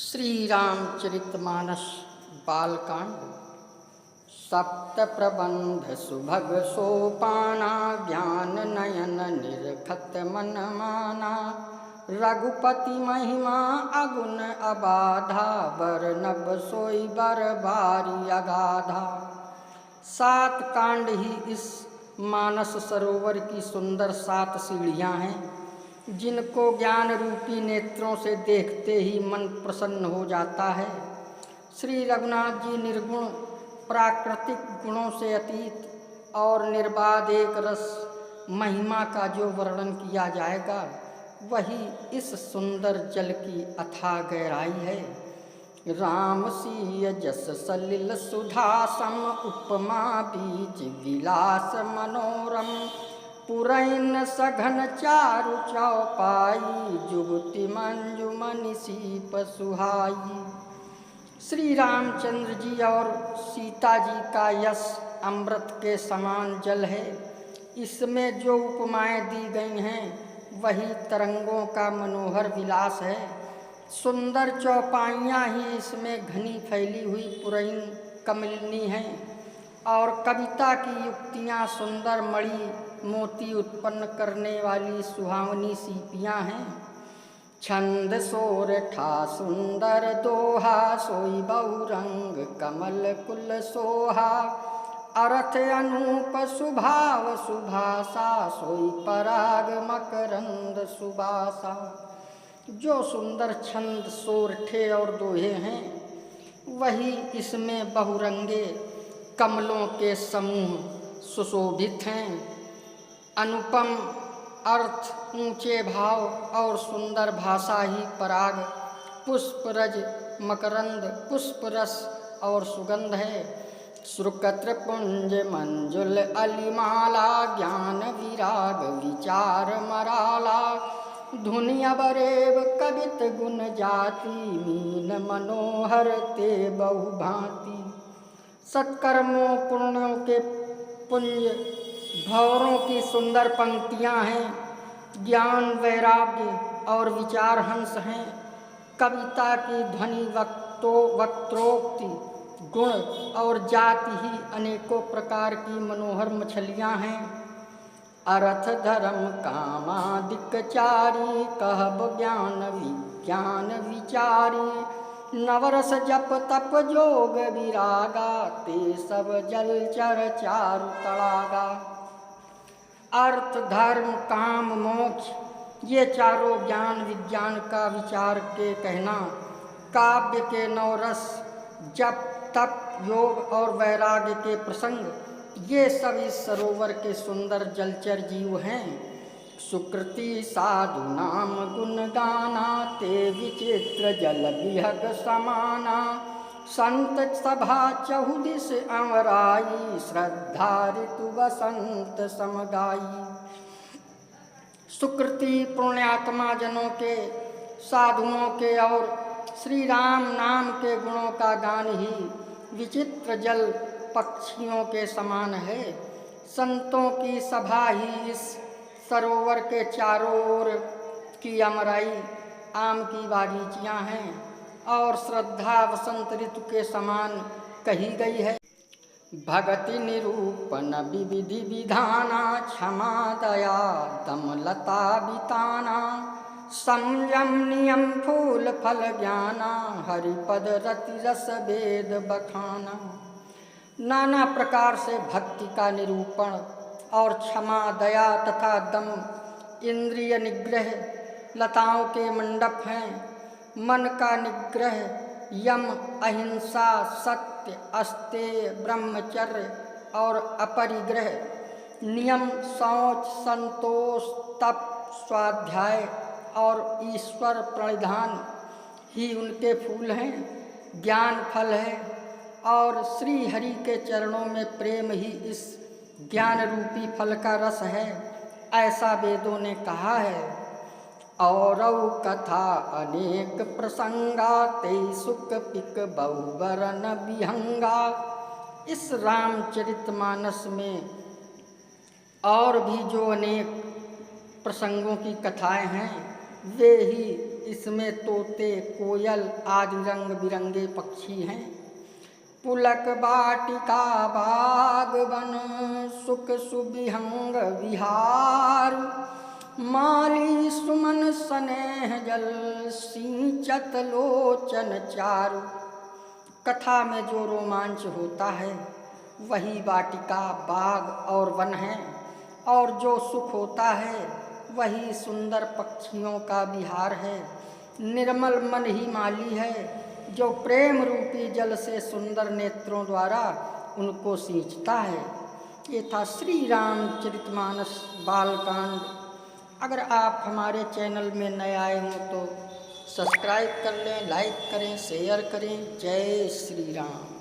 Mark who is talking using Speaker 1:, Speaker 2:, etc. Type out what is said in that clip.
Speaker 1: श्री रामचरितमानस बालकांड। सप्त प्रबंध सुभग सोपाना, ज्ञान नयन निरखत मन माना। रघुपति महिमा अगुण अबाधा, बरनब सोई बर बारी अगाधा। 7 कांड ही इस मानस सरोवर की सुंदर 7 सीढ़ियाँ हैं, जिनको ज्ञान रूपी नेत्रों से देखते ही मन प्रसन्न हो जाता है। श्री रघुनाथ जी निर्गुण प्राकृतिक गुणों से अतीत और निर्बाध एक रस महिमा का जो वर्णन किया जाएगा, वही इस सुंदर जल की अथाह गहराई है। राम सीय जस सलिल सुधा सम, उपमा बीज विलास मनोरम। पुरैन सघन चारु चौपाई, जुगति मंजुमनि सीप सुहाई। श्री रामचंद्र जी और सीता जी का यश अमृत के समान जल है। इसमें जो उपमाएं दी गई हैं, वही तरंगों का मनोहर विलास है। सुंदर चौपाइयाँ ही इसमें घनी फैली हुई पुरैन कमलिनी हैं, और कविता की युक्तियाँ सुंदर मणि मोती उत्पन्न करने वाली सुहावनी सीपियाँ हैं। छंद सोरठा सुंदर दोहा, सोई बहुरंग कमल कुल सोहा। अर्थ अनूप सुभाव सुभाषा, सोई पराग मकरंद सुबासा। जो सुंदर छंद सोरठे और दोहे हैं, वही इसमें बहुरंगे कमलों के समूह सुशोभित हैं। अनुपम अर्थ, ऊंचे भाव और सुंदर भाषा ही पराग, पुष्परज, मकरंद, पुष्परस और सुगंध है। सुकृत्र पुंज मंजुल अलिमाला, ज्ञान विराग विचार मराला। धुनि अबरेव कवित गुण जाति, मीन मनोहर ते बहुभांति। सत्कर्मों पुण्यों के पुंज भौरों की सुंदर पंक्तियाँ हैं। ज्ञान वैराग्य और विचार हंस हैं। कविता की ध्वनि वक्त्रोक्ति, गुण और जाति ही अनेकों प्रकार की मनोहर मछलियाँ हैं। अर्थ धर्म कामादिक चारी, कहब ज्ञान विज्ञान विचारी। नवरस जप तप जोग विरागा, ते सब जलचर चारु तड़ागा। अर्थ धर्म काम मोक्ष, ये चारों ज्ञान विज्ञान का विचार के कहना। काव्य के 9 रस, जप तप योग और वैराग्य के प्रसंग, ये सब इस सरोवर के सुंदर जलचर जीव हैं। सुकृति साधु नाम गुण गाना, ते विचित्र जल विहग समाना। संत सभा चहुदिस अमराई, श्रद्धा ऋतु वसंत समगाई। सुकृति पुण्यात्मा जनों के, साधुओं के और श्री राम नाम के गुणों का गान ही विचित्र जल पक्षियों के समान है। संतों की सभा ही इस सरोवर के चारों ओर की अमराई आम की बागीचियाँ हैं, और श्रद्धा वसंत ऋतु के समान कही गई है। भगति निरूपण विविधि विधाना, क्षमा दया दमलता बिताना। संयम नियम फूल फल ज्ञाना, हरिपद रति रस वेद बखाना। नाना प्रकार से भक्ति का निरूपण और क्षमा दया तथा दम इंद्रिय निग्रह लताओं के मंडप हैं। मन का निग्रह यम अहिंसा सत्य अस्तेय ब्रह्मचर्य और अपरिग्रह, नियम शौच संतोष तप स्वाध्याय और ईश्वर प्रणिधान ही उनके फूल हैं। ज्ञान फल है, और श्री हरि के चरणों में प्रेम ही इस ज्ञान रूपी फल का रस है, ऐसा वेदों ने कहा है। औरौ कथा अनेक प्रसंगा, ते सुख पिक बहुवरन विहंगा। इस रामचरितमानस में और भी जो अनेक प्रसंगों की कथाएं हैं, वे ही इसमें तोते कोयल आदि रंग बिरंगे पक्षी हैं। पुलक बाटिका बाग वन सुख सुविहंग विहार, माली सुमन स्नेह जल सिंचत लोचन चारु। कथा में जो रोमांच होता है वही वाटिका बाग और वन है, और जो सुख होता है वही सुंदर पक्षियों का विहार है। निर्मल मन ही माली है जो प्रेम रूपी जल से सुंदर नेत्रों द्वारा उनको सींचता है। ये था श्री रामचरितमानस बालकांड। अगर आप हमारे चैनल में नए आए हों तो सब्सक्राइब कर लें, लाइक करें, शेयर करें। जय श्री राम।